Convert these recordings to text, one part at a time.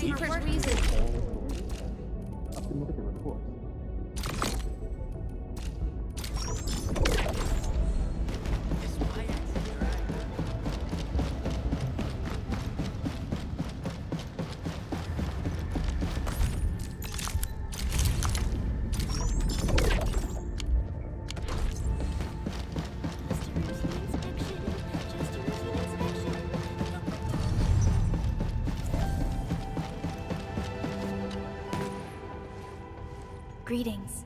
waiting for his reason. I can look at the reports. Greetings.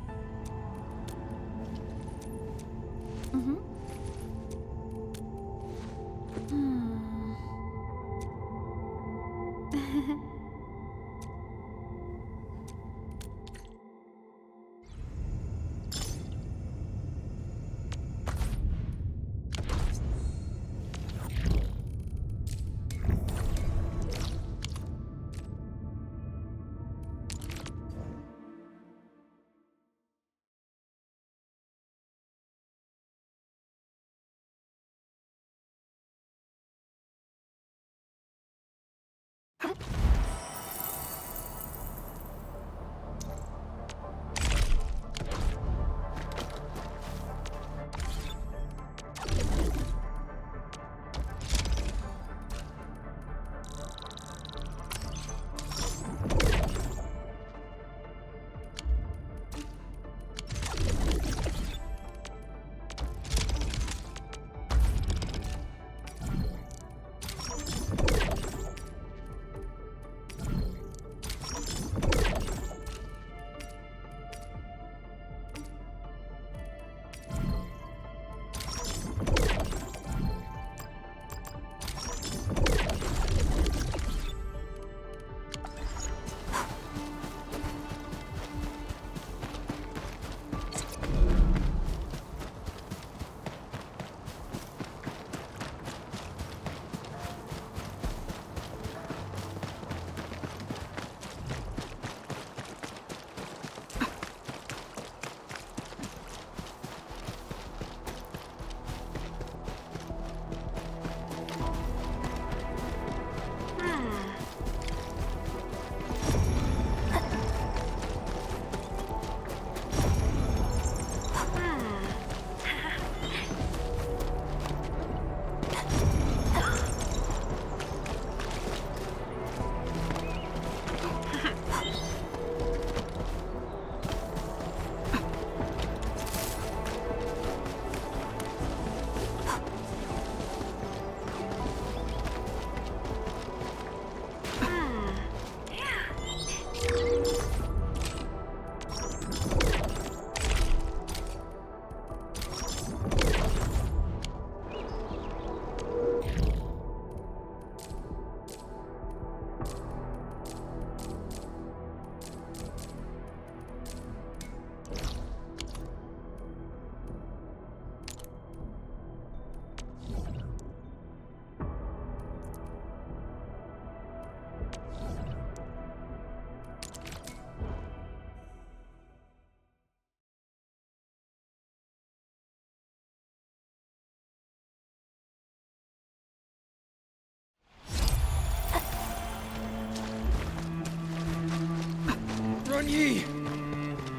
Yi,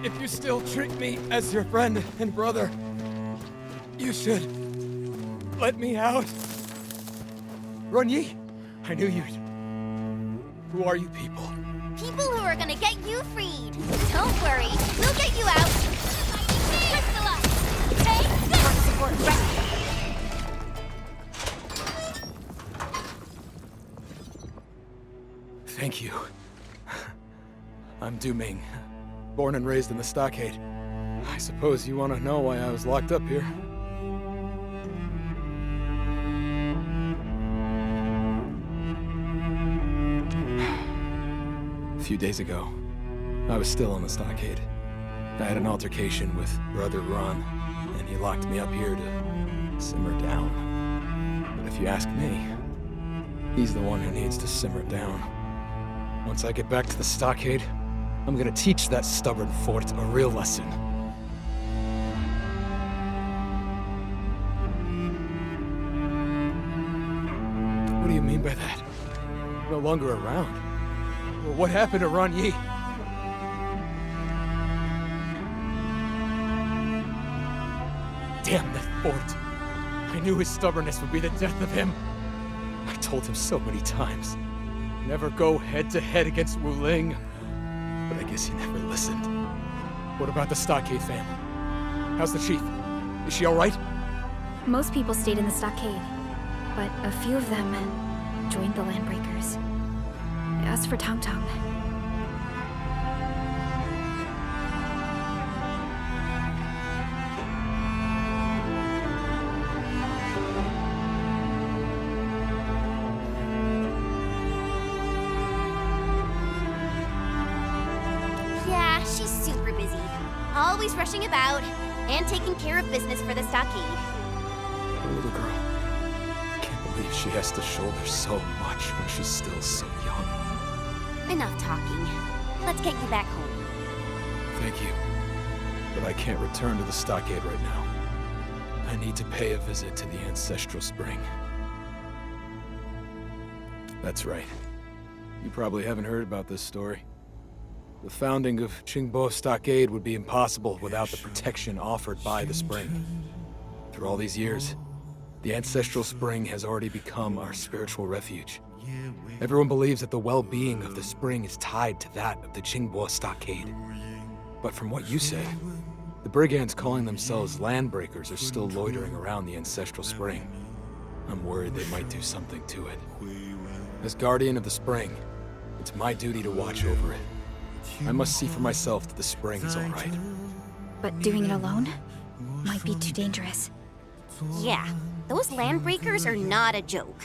if you still treat me as your friend and brother, you should let me out. Yi, I knew you'd. Who are you people? People who are gonna get you freed. Don't worry, we'll get you out. Priscilla! Hey, support ready. Thank you. I'm Du Ming, born and raised in the stockade. I suppose you want to know why I was locked up here. A few days ago, I was still on the stockade. I had an altercation with Brother Ron, and he locked me up here to simmer down. But if you ask me, he's the one who needs to simmer down. Once I get back to the stockade, I'm gonna teach that stubborn fort a real lesson. What do you mean by that? No longer around? What happened to Ron Yi? Damn that fort. I knew his stubbornness would be the death of him. I told him so many times. Never go head-to-head against Wu Ling. But I guess he never listened. What about the stockade family? How's the chief? Is she alright? Most people stayed in the stockade, but a few of them joined the Landbreakers. As for Tong Tong, Yeah, she's super busy. Always rushing about and taking care of business for the stockade. Poor little girl. I can't believe she has to shoulder so much when she's still so young. Enough talking. Let's get you back home. Thank you. But I can't return to the stockade right now. I need to pay a visit to the ancestral spring. That's right. You probably haven't heard about this story. The founding of Qingbo Stockade would be impossible without the protection offered by the spring. Through all these years, the ancestral spring has already become our spiritual refuge. Everyone believes that the well-being of the spring is tied to that of the Qingbo Stockade. But from what you say, the brigands calling themselves Landbreakers are still loitering around the ancestral spring. I'm worried they might do something to it. As guardian of the spring, it's my duty to watch over it. I must see for myself that the spring is all right. but doing it alone might be too dangerous. Yeah, those Landbreakers are not a joke.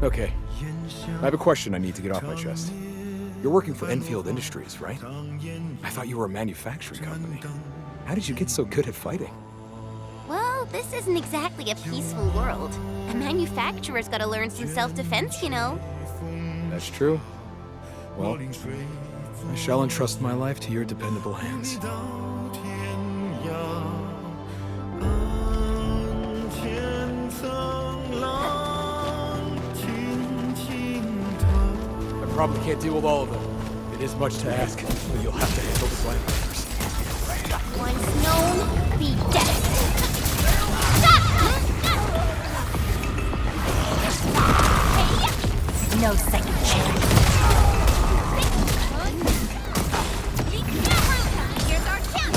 Okay, I have a question I need to get off my chest. You're working for Enfield Industries, right? I thought you were a manufacturing company. How did you get so good at fighting? Well, this isn't exactly a peaceful world. A manufacturer's gotta learn some self-defense, you know. That's true. Well, I shall entrust my life to your dependable hands. I probably can't deal with all of them. It is much to ask, but you'll have to handle the Landbreakers. Once known, be dead. No second chance. Here's our camp.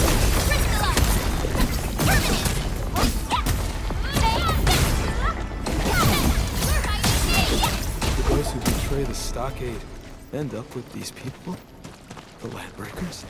Crystallize. Terminate. Those who betray the stockade end up with these people? The Landbreakers?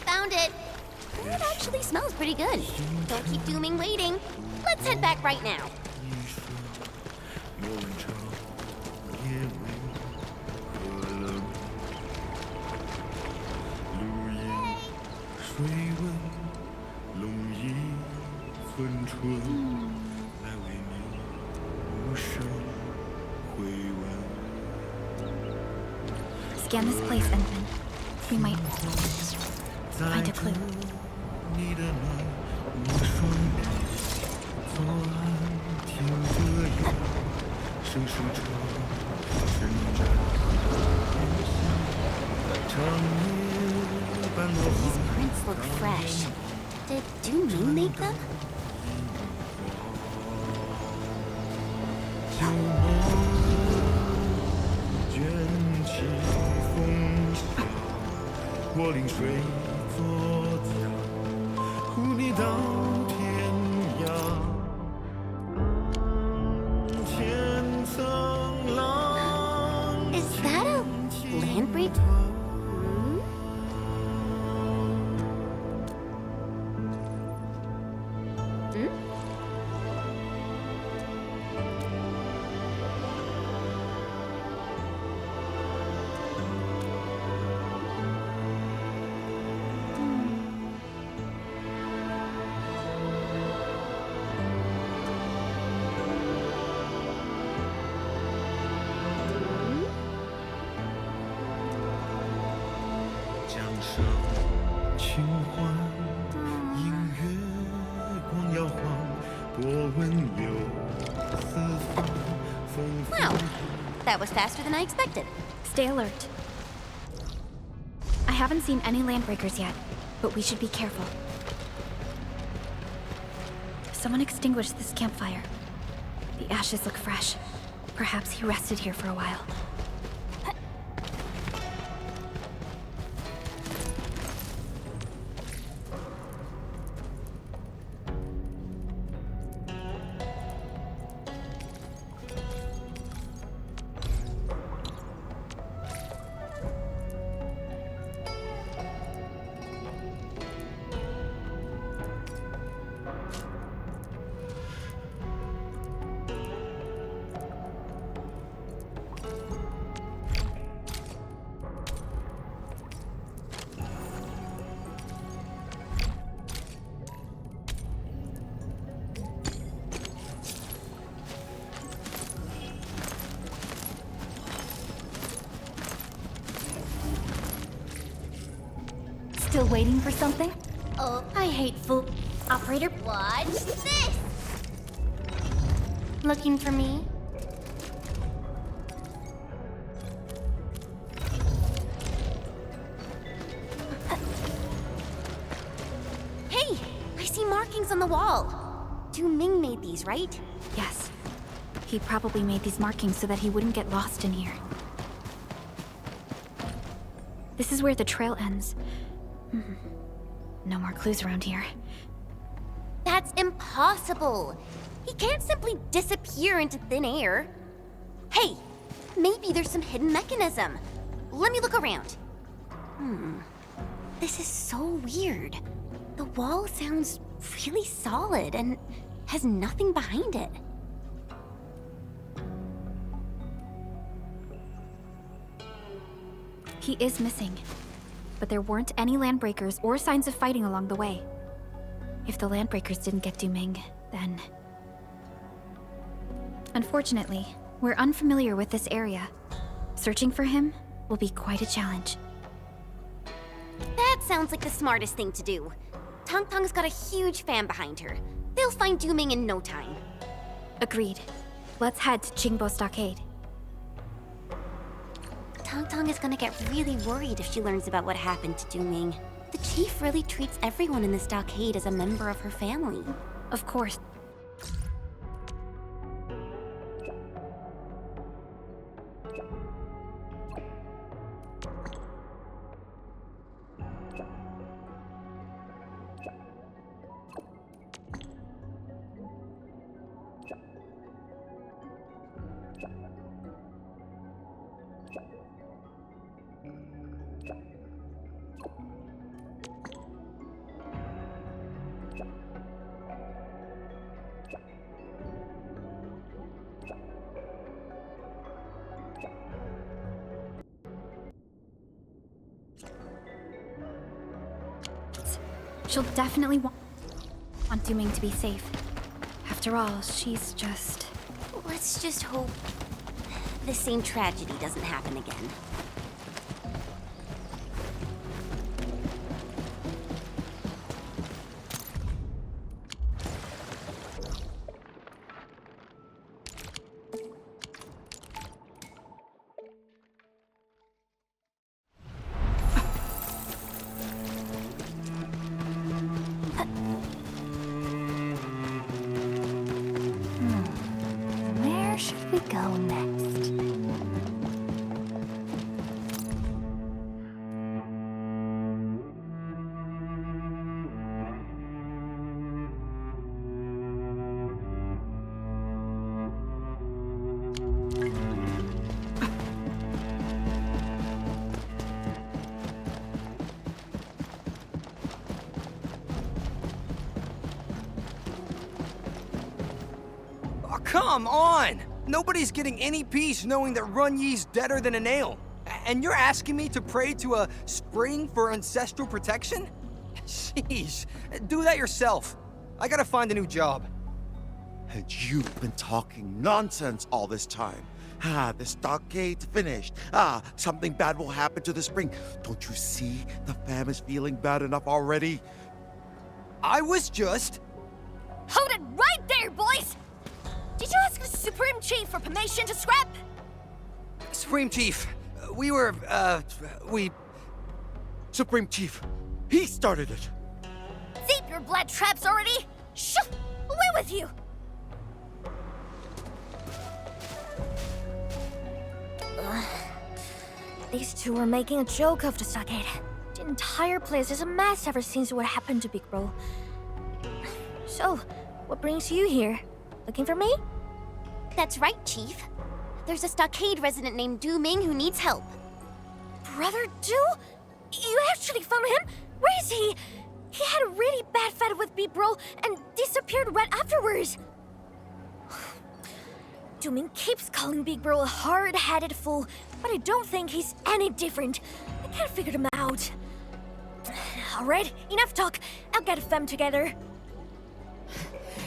Found it. It actually smells pretty good. Don't keep dooming waiting. Let's head back right now. Scan this place, Enfield. We might find a clue. These prints look fresh. Did Du Ming make them? 旧梦卷起风沙，我临水作家，护你到天涯。千层浪。Is that a landbreak? Wow, that was faster than I expected. Stay alert. I haven't seen any landbreakers yet, but we should be careful. Someone extinguished this campfire. The ashes look fresh. Perhaps he rested here for a while. Still waiting for something? Oh, I hate fool. Operator, watch this! Looking for me? Hey! I see markings on the wall. Du Ming made these, right? Yes. He probably made these markings so that he wouldn't get lost in here. This is where the trail ends. No more clues around here. That's impossible! He can't simply disappear into thin air. Hey, maybe there's some hidden mechanism. Let me look around. This is so weird. The wall sounds really solid and has nothing behind it. He is missing. But there weren't any landbreakers or signs of fighting along the way. If the landbreakers didn't get Du Ming, then... Unfortunately, we're unfamiliar with this area. Searching for him will be quite a challenge. That sounds like the smartest thing to do. Tong Tong's got a huge fan behind her. They'll find Du Ming in no time. Agreed. Let's head to Qingbo Stockade. Tong Tong is gonna get really worried if she learns about what happened to Du Ming. The chief really treats everyone in the stockade as a member of her family. Of course. She'll definitely want Du Ming to be safe. After all, she's just... Let's just hope the same tragedy doesn't happen again. Where should we go next? Oh, come on! Nobody's getting any peace knowing that Run Ye's deader than a nail. And you're asking me to pray to a spring for ancestral protection? Jeez, do that yourself. I gotta find a new job. And you've been talking nonsense all this time. The stockade's finished. Something bad will happen to the spring. Don't you see the fam is feeling bad enough already? I was just... Hold it right there, boys! Did you ask the Supreme Chief for permission to scrap? Supreme Chief, we... Supreme Chief, he started it. Deep your blood traps already! Shoo! Away with you! These two were making a joke of the stockade. The entire place is a mess ever since what happened to Big Bro. So, what brings you here? Looking for me? That's right, Chief. There's a stockade resident named Du Ming who needs help. Brother Du? You actually found him? Where is he? He had a really bad fight with Big Bro and disappeared right afterwards. Du Ming keeps calling Big Bro a hard-headed fool, but I don't think he's any different. I can't figure him out. Alright, enough talk. I'll get them together.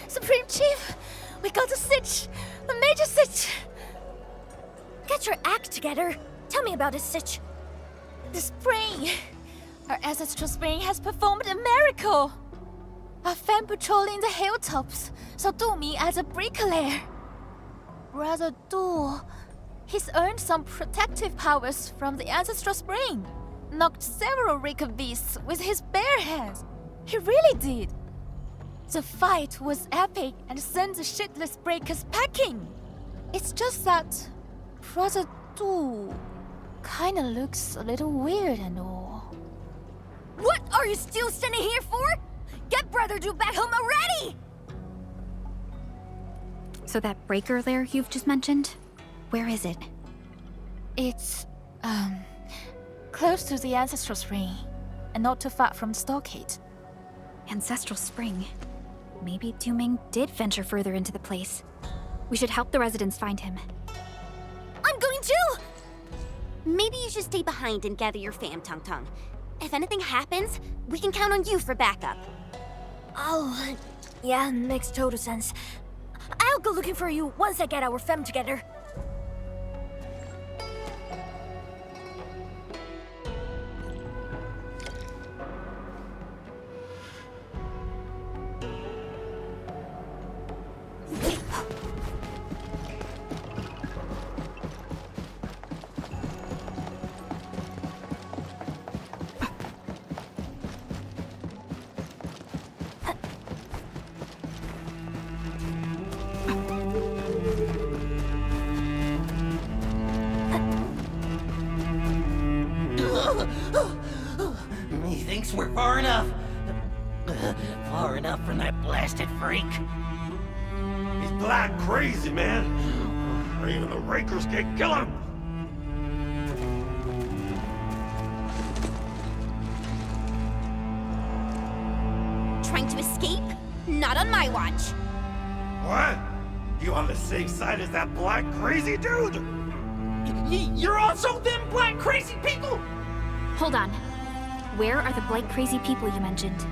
Supreme Chief, we got a sitch! A major sitch! Get your act together. Tell me about this sitch. The spring! Our ancestral spring has performed a miracle! Our fam patrolling the hilltops saw Du Ming as a bricklayer. Brother Du, he's earned some protective powers from the ancestral spring. Knocked several Rika beasts with his bare hands. He really did. The fight was epic and sent the shitless breakers packing. It's just that Brother Du kinda looks a little weird and all. What are you still standing here for? Get Brother Du back home already! So that breaker lair you've just mentioned? Where is it? It's, close to the ancestral spring, and not too far from the stockade. Ancestral spring. Maybe Du Ming did venture further into the place. We should help the residents find him. I'm going too! Maybe you should stay behind and gather your fam, Tong Tong. If anything happens, we can count on you for backup. Oh, yeah, makes total sense. I'll go looking for you once I get our fam together. Methinks we're far enough. Far enough from that blasted freak. He's black crazy, man. Even the Rakers can't kill him. Trying to escape? Not on my watch. What? You on the same side as that black crazy dude? You're also them black crazy people? Hold on. Where are the blight crazy people you mentioned?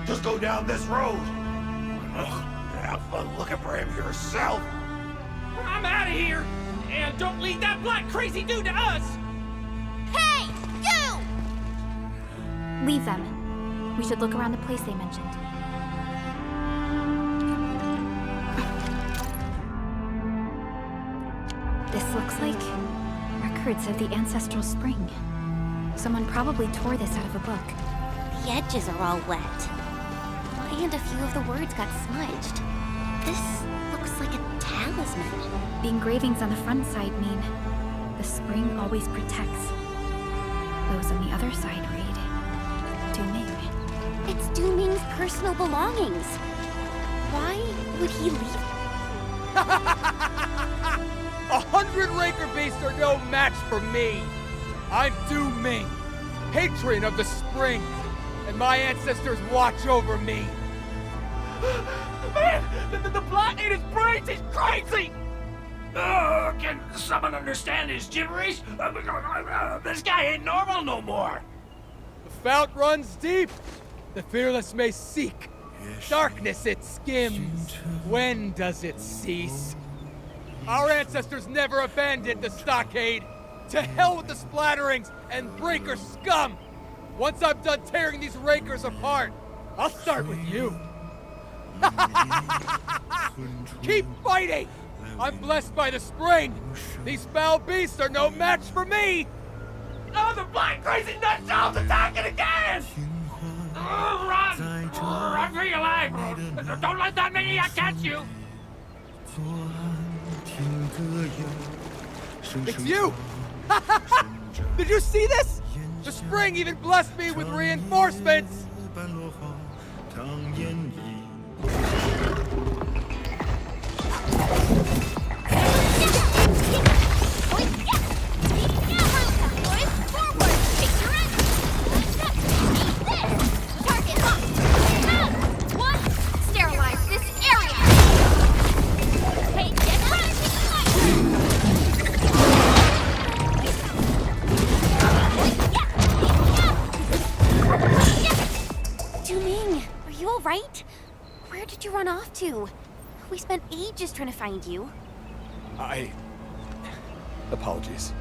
Just go down this road. Ugh, have fun looking for him yourself. I'm out of here. And don't leave that black crazy dude to us. Hey, you! Leave them. We should look around the place they mentioned. This looks like records of the ancestral spring. Someone probably tore this out of a book. The edges are all wet. And a few of the words got smudged. This looks like a talisman. men. The engravings on the front side mean the spring always protects. Those on the other side read, Du Ming. It's Du Ming's personal belongings. Why would he leave? 100 Raker beasts are no match for me. I'm Du Ming, patron of the spring, and my ancestors watch over me. Man, the plot in his brains is crazy! Can someone understand his gibberish? This guy ain't normal no more. The fount runs deep. The fearless may seek. Darkness it skims. When does it cease? Our ancestors never abandoned the stockade. To hell with the splatterings and breaker scum! Once I'm done tearing these rakers apart, I'll start with you. Keep fighting! I'm blessed by the spring. These foul beasts are no match for me. Oh, the blind crazy nut job's attacking again! Run! Run for your life! Don't let that maniac catch you! It's you! Did you see this? The spring even blessed me with reinforcements! Right? Where did you run off to? We spent ages trying to find you. Apologies.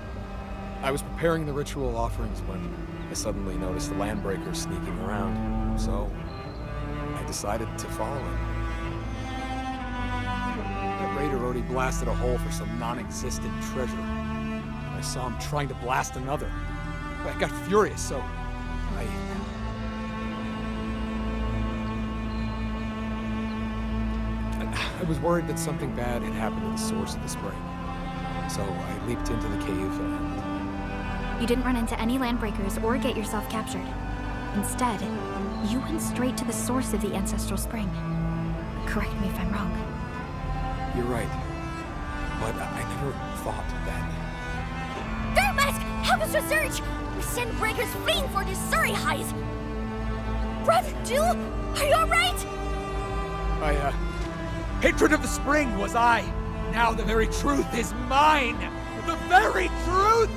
I was preparing the ritual offerings when I suddenly noticed the landbreakers sneaking around, so I decided to follow him. That raider already blasted a hole for some non-existent treasure. I saw him trying to blast another. I got furious, so I was worried that something bad had happened to the source of the spring. So I leaped into the cave and... You didn't run into any landbreakers or get yourself captured. Instead, you went straight to the source of the ancestral spring. Correct me if I'm wrong. You're right. But I never thought that... Dirt Mask! Help us research! We send breakers fleeing for this Surrey highs! Brother Jill, are you alright? Hatred of the spring was I. Now the very truth is mine. The very truth!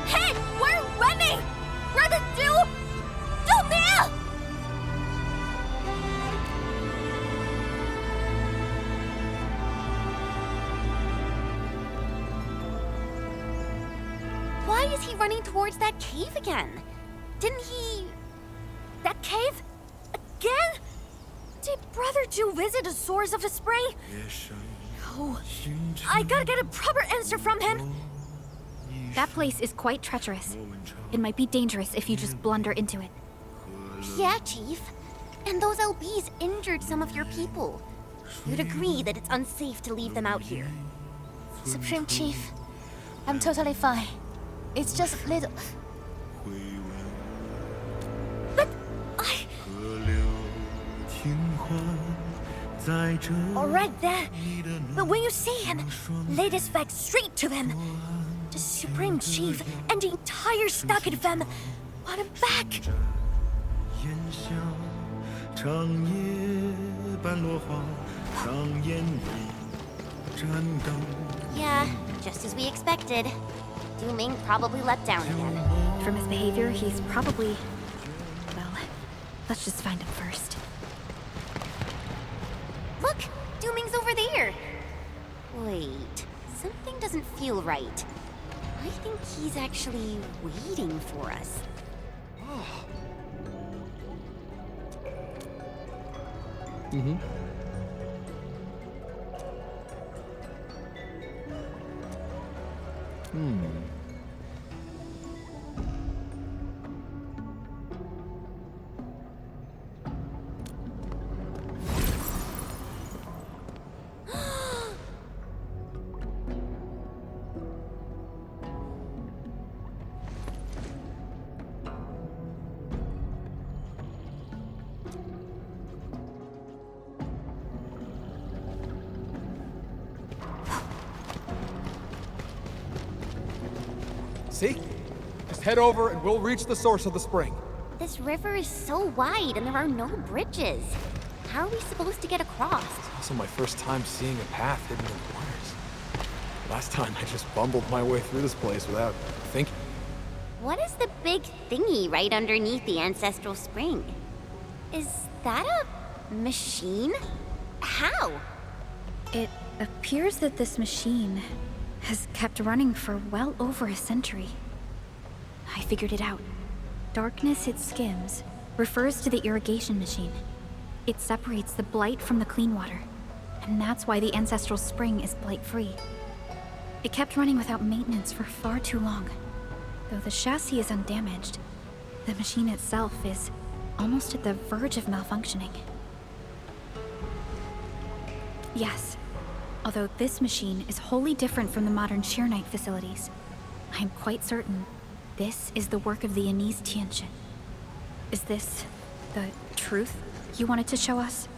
Hey, we're running! Brother Jill! Come here! Why is he running towards that cave again? Didn't he... That cave? Again? Did Brother Jew visit the source of the spring? Oh, I gotta get a proper answer from him. That place is quite treacherous. It might be dangerous if you just blunder into it. Yeah, Chief. And those LBs injured some of your people. You'd agree that it's unsafe to leave them out here. Supreme Chief, I'm totally fine. It's just a little... But Alright then. But when you see him, lay this fact straight to him. The Supreme Chief and the entire stockade fam want him back. Yeah, just as we expected. Du Ming probably let down again. From his behavior, he's probably... Well, let's just find him first. Look! Du Ming's over there! Wait, something doesn't feel right. I think he's actually waiting for us. Mm-hmm. See? Just head over and we'll reach the source of the spring. This river is so wide and there are no bridges. How are we supposed to get across? It's also my first time seeing a path hidden in the waters. Last time I just bumbled my way through this place without thinking. What is the big thingy right underneath the ancestral spring? Is that a machine? How? It appears that this machine has kept running for well over a century. I figured it out. Darkness it skims refers to the irrigation machine. It separates the blight from the clean water, and that's why the ancestral spring is blight-free. It kept running without maintenance for far too long. Though the chassis is undamaged, the machine itself is almost at the verge of malfunctioning. Yes, although this machine is wholly different from the modern Sheernite facilities, I'm quite certain this is the work of the Anise Tianchen. Is this the truth you wanted to show us?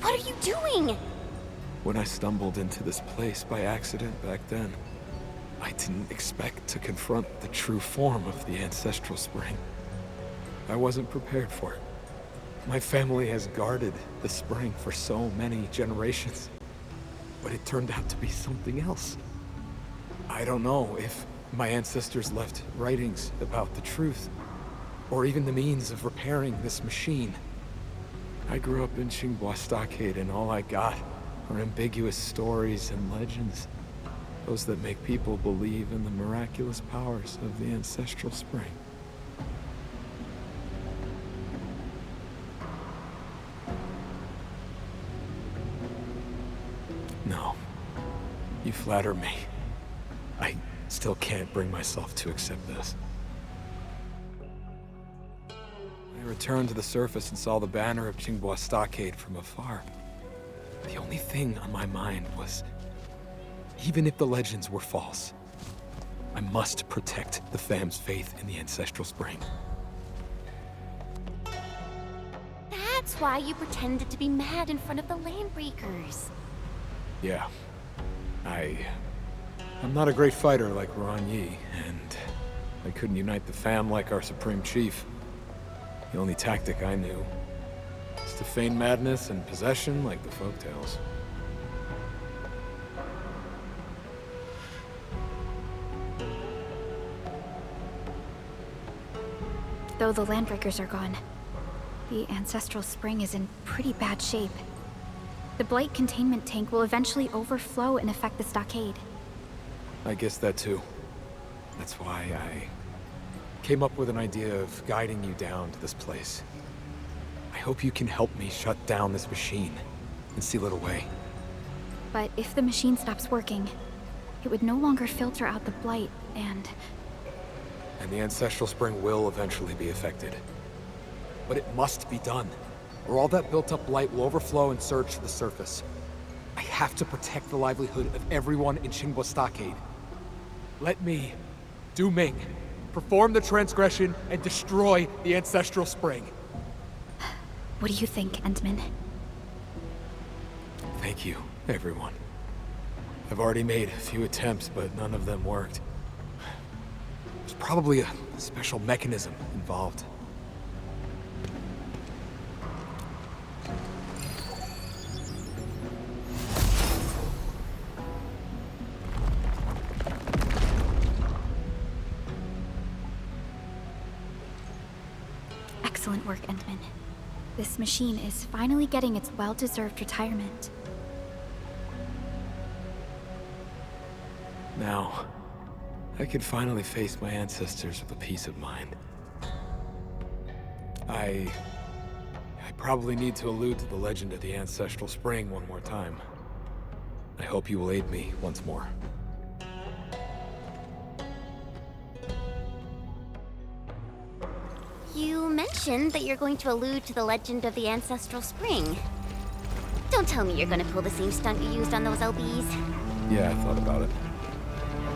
What are you doing? When I stumbled into this place by accident back then, I didn't expect to confront the true form of the ancestral spring. I wasn't prepared for it. My family has guarded the spring for so many generations, but it turned out to be something else. I don't know if my ancestors left writings about the truth, or even the means of repairing this machine. I grew up in Xinghua Stockade, and all I got are ambiguous stories and legends. Those that make people believe in the miraculous powers of the ancestral spring. No. You flatter me. I still can't bring myself to accept this. I returned to the surface and saw the banner of Xinghua Stockade from afar. The only thing on my mind was, even if the legends were false, I must protect the fam's faith in the ancestral spring. That's why you pretended to be mad in front of the Landbreakers. Yeah. I'm not a great fighter like Ron Yi, and I couldn't unite the fam like our Supreme Chief. The only tactic I knew is to feign madness and possession like the folktales. Though the Landbreakers are gone, the ancestral spring is in pretty bad shape. The blight containment tank will eventually overflow and affect the stockade. I guess that too. That's why I came up with an idea of guiding you down to this place. I hope you can help me shut down this machine and seal it away. But if the machine stops working, it would no longer filter out the blight, and the ancestral spring will eventually be affected. But it must be done, or all that built-up blight will overflow and surge to the surface. I have to protect the livelihood of everyone in Xinghua Stockade. Let me, Du Ming, perform the transgression and destroy the ancestral spring. what do you think, Endman? Thank you, everyone. I've already made a few attempts, but none of them worked. There's probably a special mechanism involved. Excellent work, Endman. This machine is finally getting its well-deserved retirement. Now, I can finally face my ancestors with a peace of mind. I probably need to allude to the legend of the ancestral spring one more time. I hope you will aid me once more. You mentioned that you're going to allude to the legend of the ancestral spring. Don't tell me you're going to pull the same stunt you used on those LBs. Yeah, I thought about it.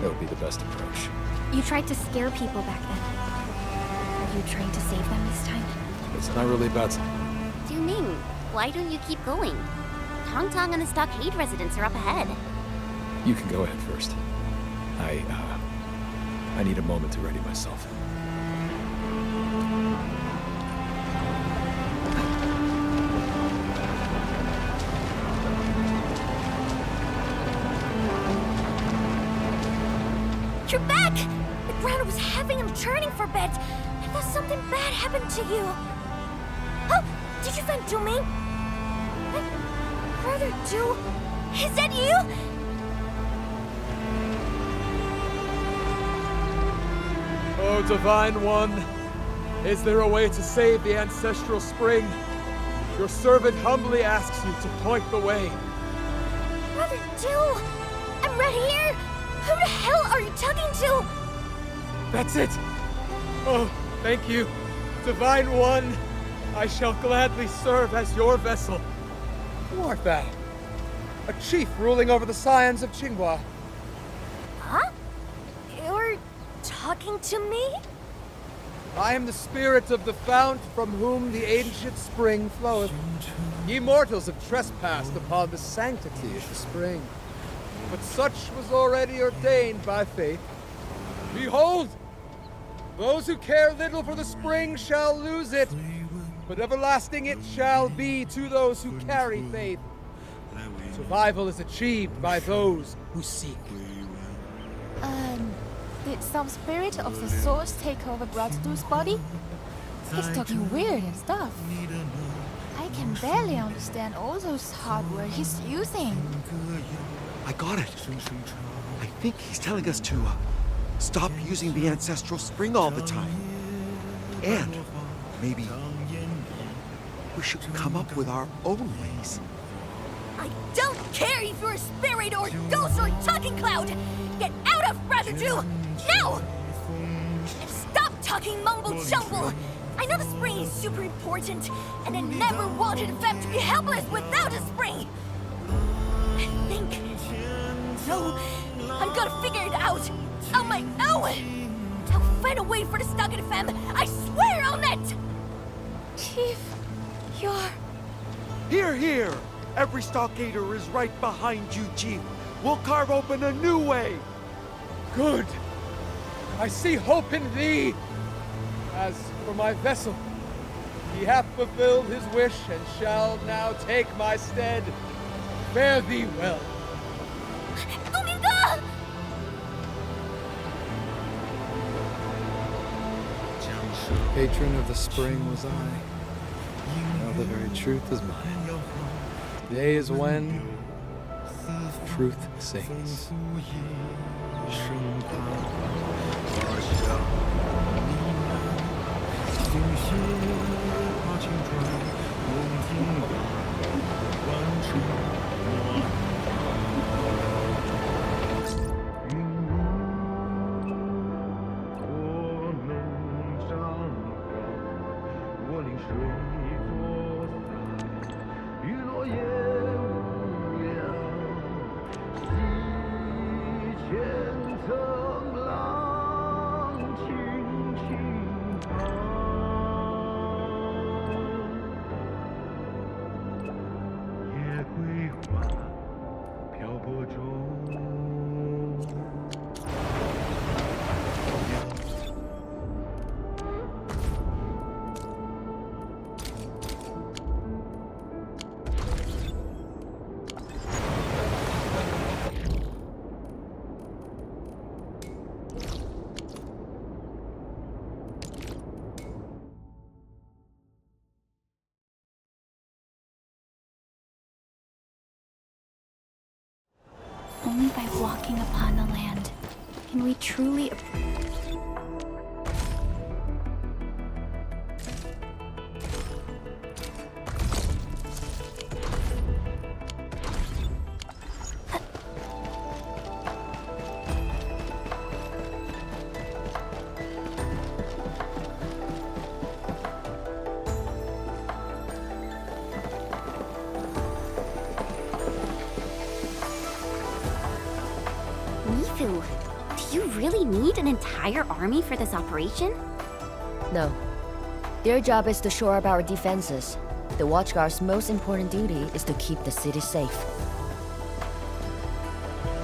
That would be the best approach. You tried to scare people back then. Are you trying to save them this time? It's not really about... Du Ming, why don't you keep going? Tong and the Stockade residents are up ahead. You can go ahead first. I need a moment to ready myself. You're back! The ground was having him churning for a bit. I thought something bad happened to you. Oh, did you find Domain? Brother Do? Is that you? Oh, Divine One, is there a way to save the ancestral spring? Your servant humbly asks you to point the way. Brother Do! I'm right here! Who the hell are you talking to? That's it! Oh, thank you. Divine One, I shall gladly serve as your vessel. Who art thou? A chief ruling over the scions of Qinghua. Huh? You're talking to me? I am the spirit of the fount from whom the ancient spring floweth. Ye mortals have trespassed upon the sanctity of the spring, but such was already ordained by fate. Behold! Those who care little for the spring shall lose it, but everlasting it shall be to those who carry faith. Survival is achieved by those who seek. Did some spirit of the source take over Braddu's body? He's talking weird and stuff. I can barely understand all those hardware he's using. I got it. I think he's telling us to stop using the ancestral spring all the time. And maybe we should come up with our own ways. I don't care if you're a spirit or ghost or talking cloud! Get out of Brother Do! Now! And stop talking mumble-jumble! I know the spring is super important, and I never wanted Fem to be helpless without a spring! I think... No, I'm gonna figure it out! On my own! I'll find a way for the Stockade Fem! I swear on it! Chief, you're... Here, here! Every Stockader is right behind you, Chief. We'll carve open a new way! Good! I see hope in thee! As for my vessel, he hath fulfilled his wish and shall now take my stead. Fare thee well. Dominga! Patron of the spring was I. Now the very truth is mine. Today is when truth sings. Only by walking upon the land can we truly... Do you really need an entire army for this operation? No. Their job is to shore up our defenses. The Watchguard's most important duty is to keep the city safe.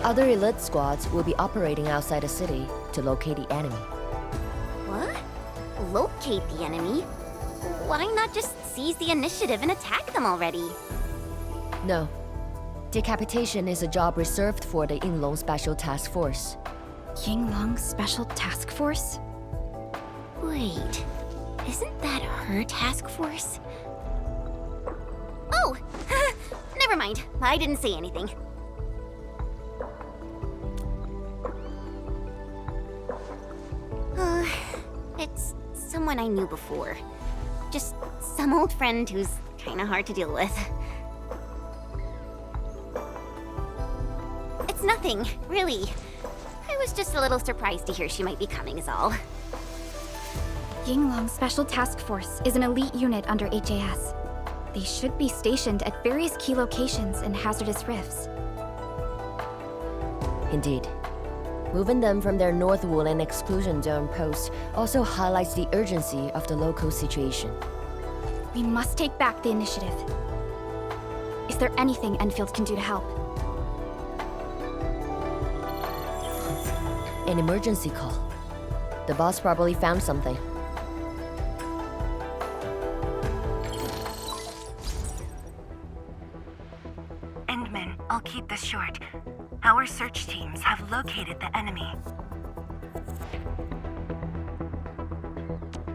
Other elite squads will be operating outside the city to locate the enemy. What? Locate the enemy? Why not just seize the initiative and attack them already? No. Decapitation is a job reserved for the Yinglong Special Task Force. Yinglong Special Task Force? Wait, isn't that her task force? Oh! Never mind, I didn't say anything. It's someone I knew before. Just some old friend who's kinda hard to deal with. It's nothing, really. I was just a little surprised to hear she might be coming is all. Yinglong Special Task Force is an elite unit under HAS. They should be stationed at various key locations in hazardous rifts. Indeed. Moving them from their North Woolen exclusion zone post also highlights the urgency of the local situation. We must take back the initiative. Is there anything Enfield can do to help? An emergency call. The boss probably found something. Endman, I'll keep this short. Our search teams have located the enemy.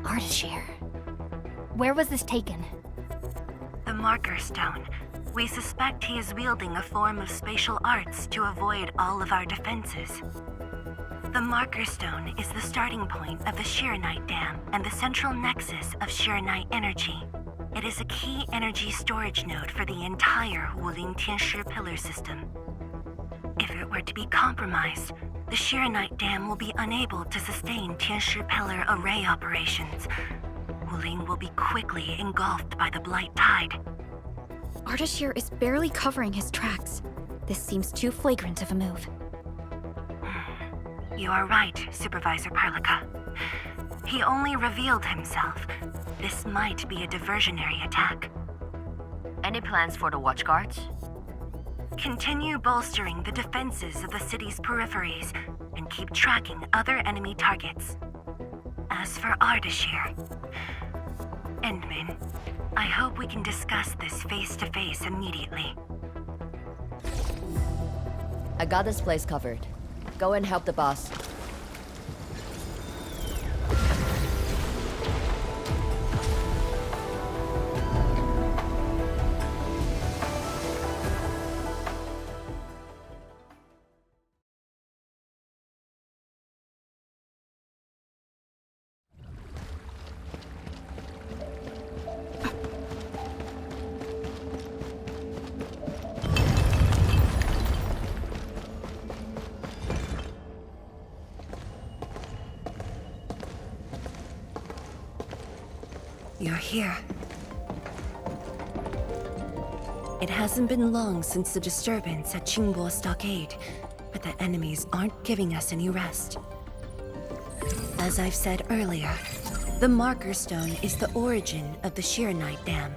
Ardashir. Where was this taken? The Marker Stone. We suspect he is wielding a form of spatial arts to avoid all of our defenses. The Marker Stone is the starting point of the Shiranite Dam and the central nexus of Shiranite energy. It is a key energy storage node for the entire Wuling Tianshi pillar system. If it were to be compromised, the Shiranite Dam will be unable to sustain Tianshi pillar array operations. Wuling will be quickly engulfed by the Blight Tide. Ardashir is barely covering his tracks. This seems too flagrant of a move. You are right, Supervisor Parlika. He only revealed himself. This might be a diversionary attack. Any plans for the Watchguards? Continue bolstering the defenses of the city's peripheries and keep tracking other enemy targets. As for Ardashir, Endman, I hope we can discuss this face-to-face immediately. I got this place covered. Go and help the boss. You're here. It hasn't been long since the disturbance at Qingbo Stockade, but the enemies aren't giving us any rest. As I've said earlier, the Marker Stone is the origin of the Shiranite Dam.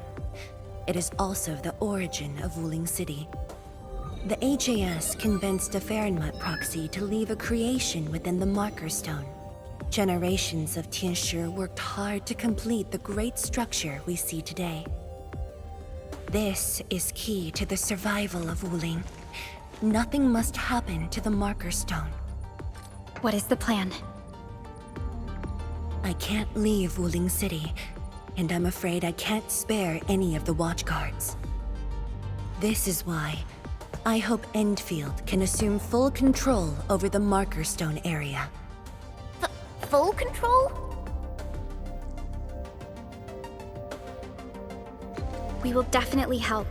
It is also the origin of Wuling City. The HAS convinced a Fahrenheit proxy to leave a creation within the Marker Stone. Generations of Tianshi worked hard to complete the great structure we see today. This is key to the survival of Wuling. Nothing must happen to the Marker Stone. What is the plan? I can't leave Wuling City, and I'm afraid I can't spare any of the Watchguards. This is why I hope Endfield can assume full control over the Marker Stone area. Full control? We will definitely help.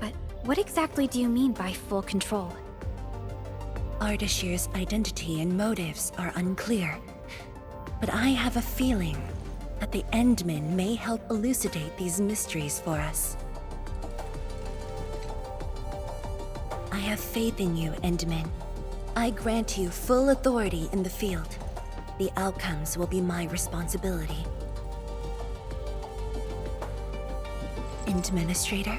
But what exactly do you mean by full control? Ardashir's identity and motives are unclear. But I have a feeling that the Endmen may help elucidate these mysteries for us. I have faith in you, Endmen. I grant you full authority in the field. The outcomes will be my responsibility. Administrator?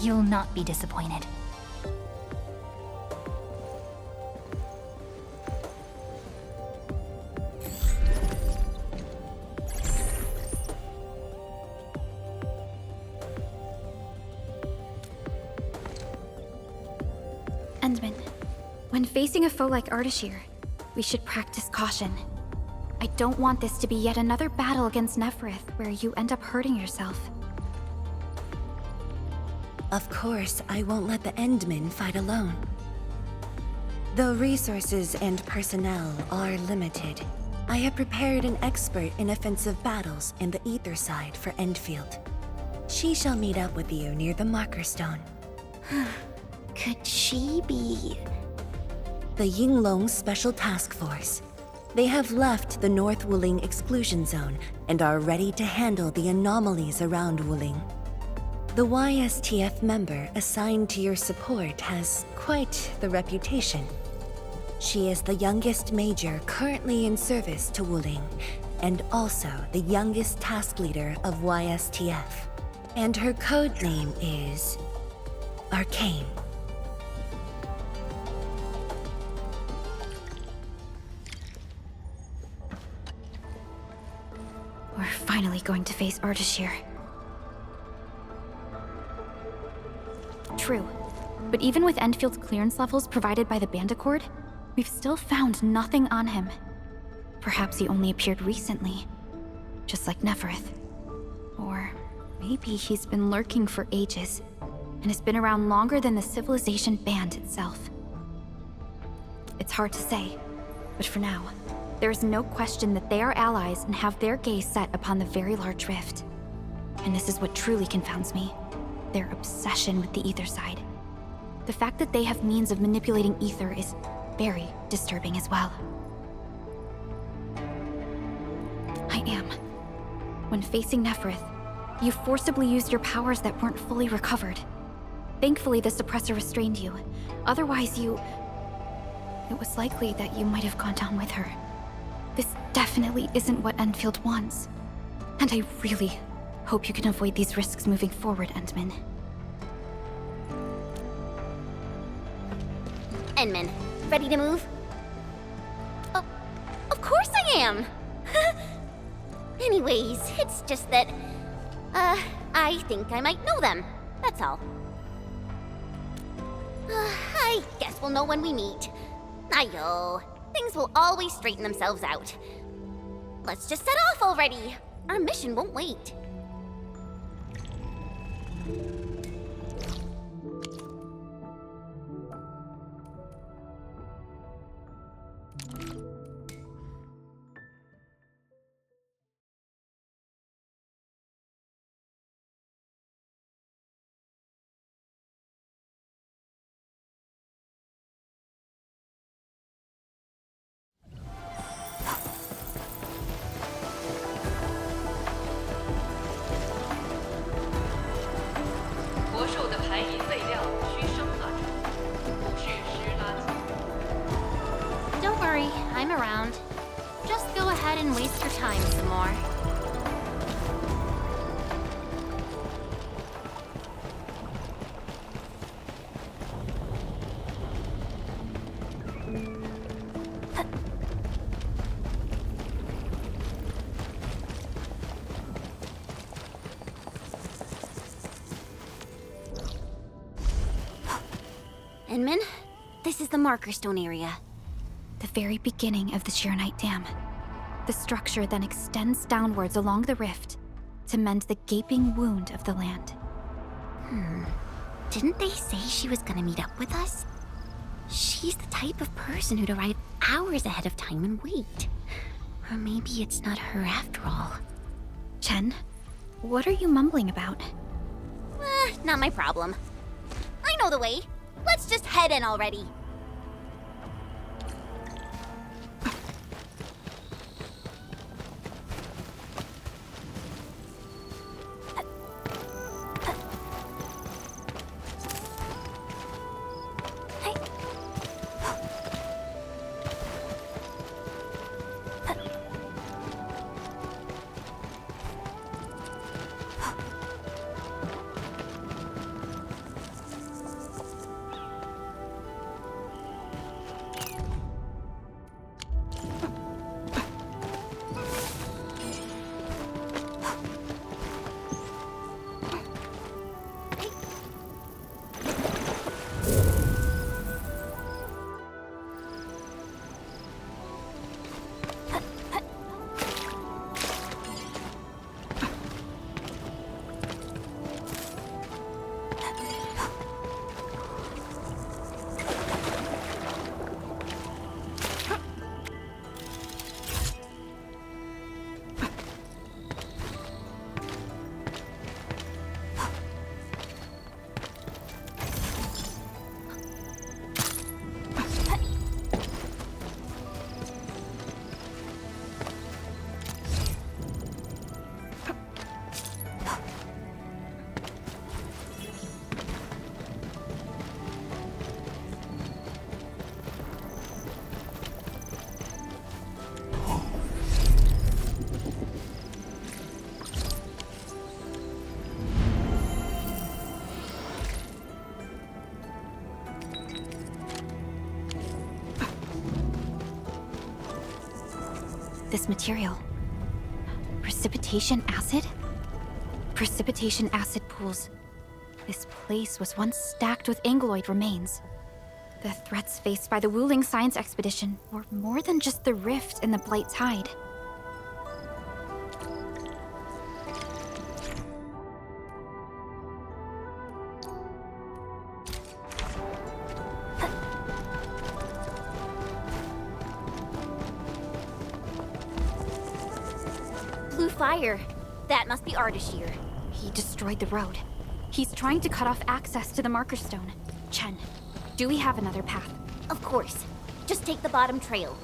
You'll not be disappointed. Endman, when facing a foe like Ardashir, we should practice caution. I don't want this to be yet another battle against Neferith where you end up hurting yourself. Of course, I won't let the Endmen fight alone. Though resources and personnel are limited, I have prepared an expert in offensive battles in the Ether side for Endfield. She shall meet up with you near the Marker Stone. Could she be... The Yinglong Special Task Force. They have left the North Wuling exclusion zone and are ready to handle the anomalies around Wuling. The YSTF member assigned to your support has quite the reputation. She is the youngest major currently in service to Wuling, and also the youngest task leader of YSTF. And her code name is... Arcane. We're finally going to face Ardashir. True, but even with Enfield's clearance levels provided by the Bandicord, we've still found nothing on him. Perhaps he only appeared recently, just like Neferith. Or maybe he's been lurking for ages, and has been around longer than the civilization band itself. It's hard to say, but for now, there is no question that they are allies and have their gaze set upon the very large rift. And this is what truly confounds me. Their obsession with the Ether side. The fact that they have means of manipulating Ether is very disturbing as well. I am. When facing Neferith, you forcibly used your powers that weren't fully recovered. Thankfully, the suppressor restrained you. Otherwise, it was likely that you might have gone down with her. This definitely isn't what Enfield wants. And I really hope you can avoid these risks moving forward, Endman. Endman, ready to move? Oh, of course I am! Anyways, it's just that, I think I might know them. That's all. I guess we'll know when we meet. Ayo, things will always straighten themselves out. Let's just set off already. Our mission won't wait. Don't worry, I'm around. Just go ahead and waste your time some more. Enman, this is the Marker Stone area. The very beginning of the Sheernite Dam. The structure then extends downwards along the rift to mend the gaping wound of the land. Didn't they say she was gonna meet up with us? She's the type of person who'd arrive hours ahead of time and wait. Or maybe it's not her after all. Chen, what are you mumbling about? Not my problem. I know the way. Let's just head in already. this material. Precipitation acid? Precipitation acid pools. This place was once stacked with Angloid remains. The threats faced by the Wuling science expedition were more than just the rift in the Blight Tide. Blue fire. That must be Ardashir. He destroyed the road. He's trying to cut off access to the marker stone. Chen, do we have another path? Of course. Just take the bottom trail.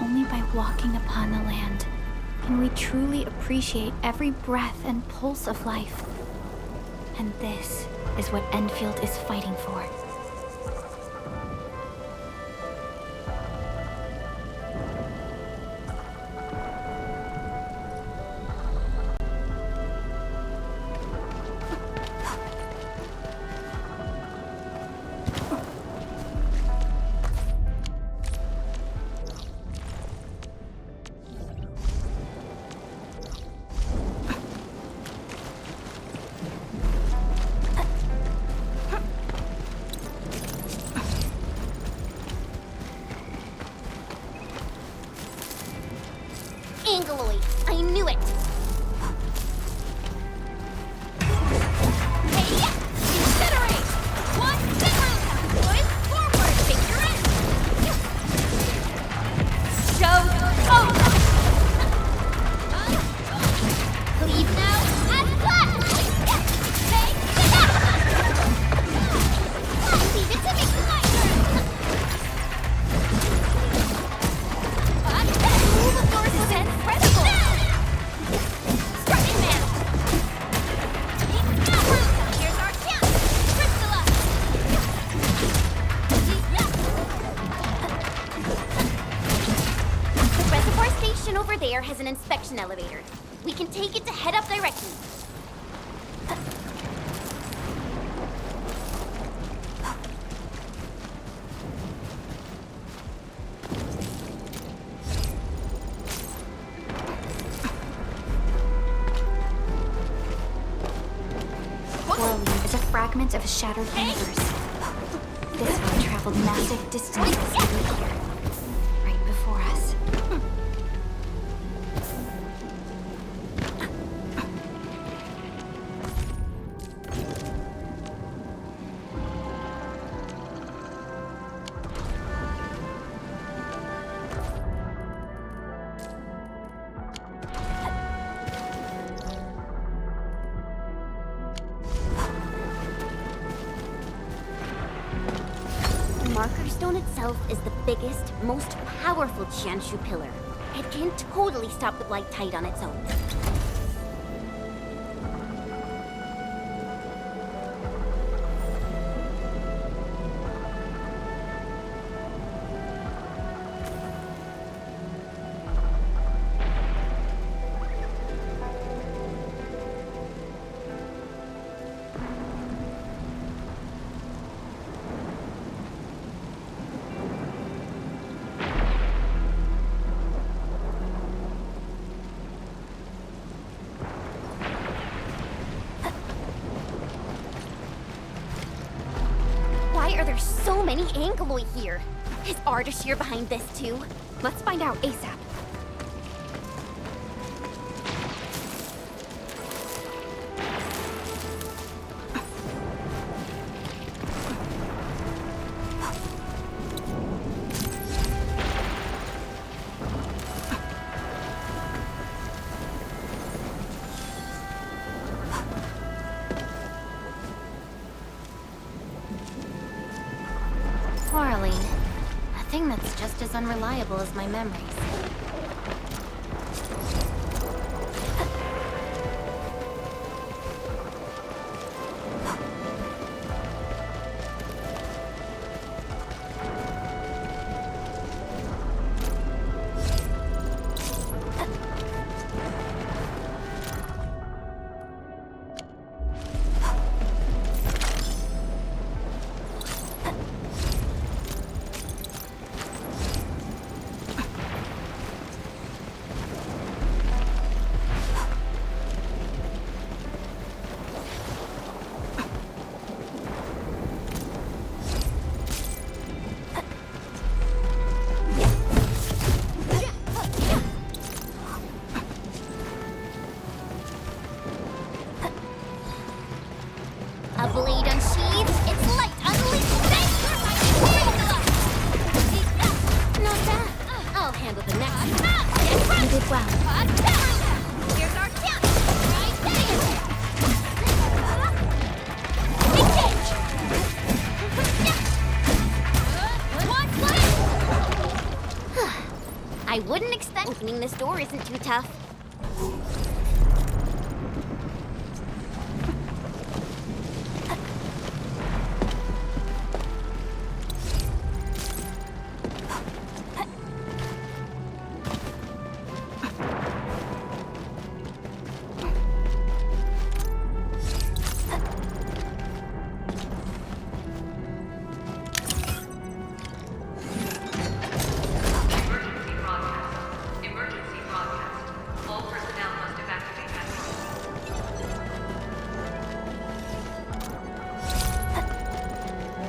Only by walking upon the land can we truly appreciate every breath and pulse of life. And this is what Enfield is fighting for. Angloid. I knew it. Hey, incinerate! One cigarette. Foot forward. Figure it. Show over. Leave now and left. Take it out. Leave it to me, Commander. Move of yours is incredible! Starting now! Here's our chance! Crystalla! The reservoir station over there has an inspection elevator. We can take it to head up directly. Fragment of a shattered universe. This one traveled massive distances to get here, right before us. Stone itself is the biggest, most powerful Qianshu pillar. It can totally stop the Blight Tide on its own. Why are there so many Angloid here? Is Ardashir behind this too? Let's find out ASAP. Swirling. A thing that's just as unreliable as my memories. A blade unsheathed, its light unleashed. Not bad. I'll handle the next one. You did well. Here's our chance. Right there. Engage. What's left? I wouldn't expect opening this door isn't too tough.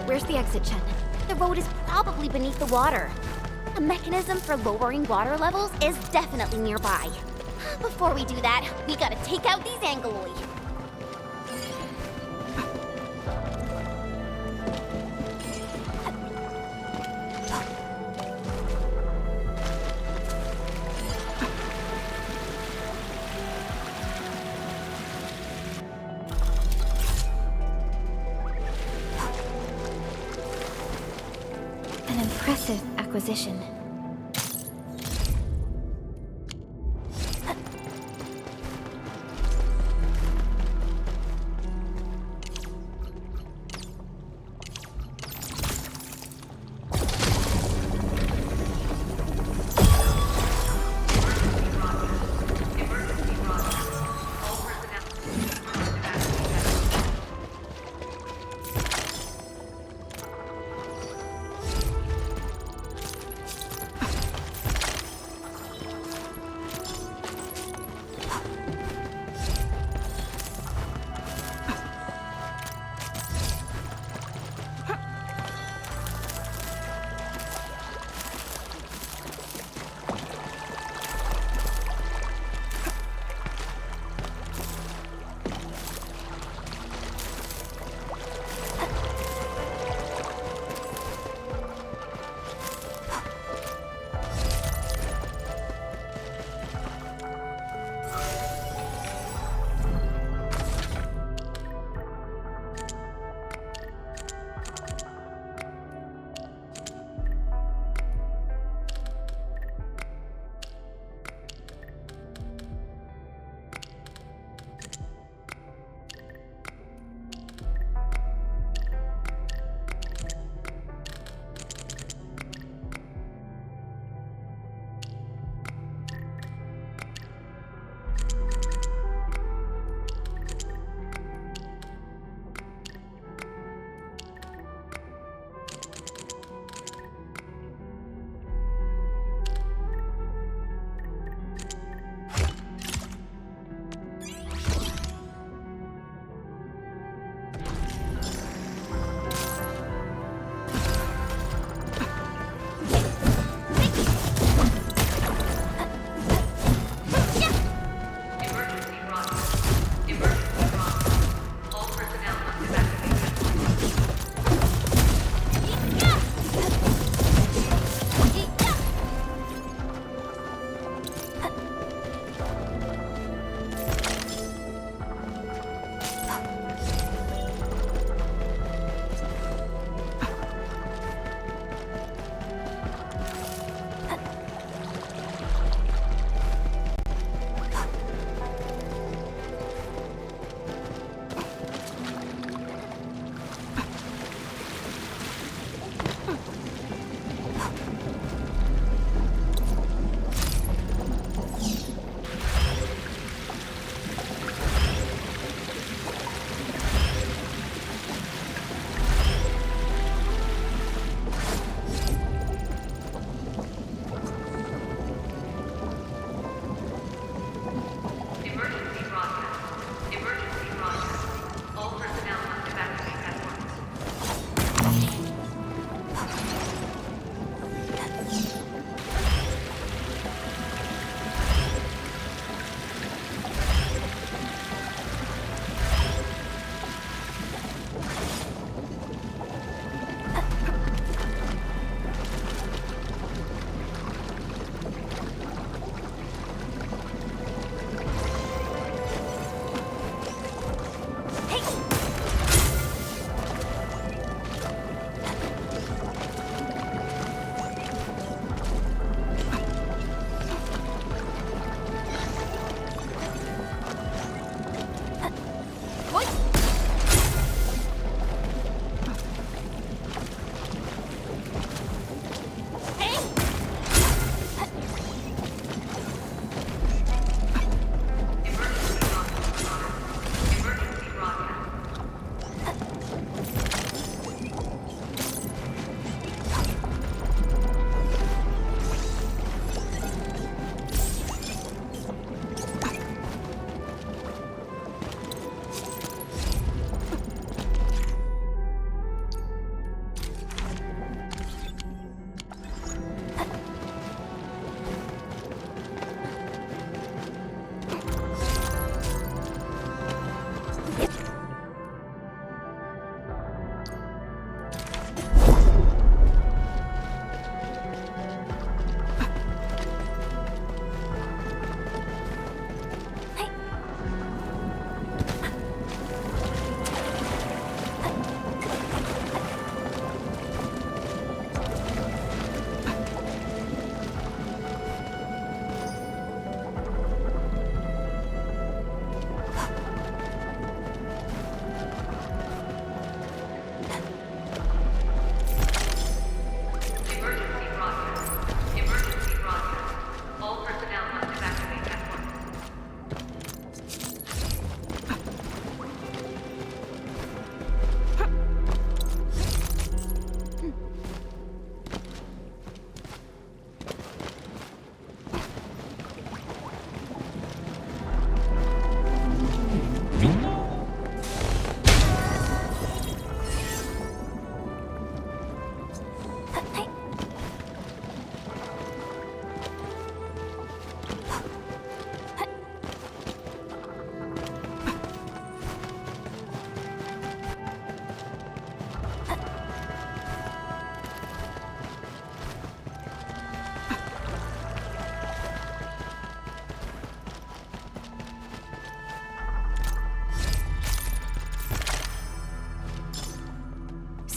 Where's the exit, Chen? The road is probably beneath the water. A mechanism for lowering water levels is definitely nearby. Before we do that, we gotta take out these Angoloi. An impressive acquisition.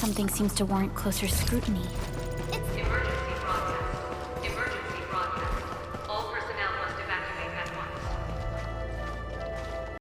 Something seems to warrant closer scrutiny.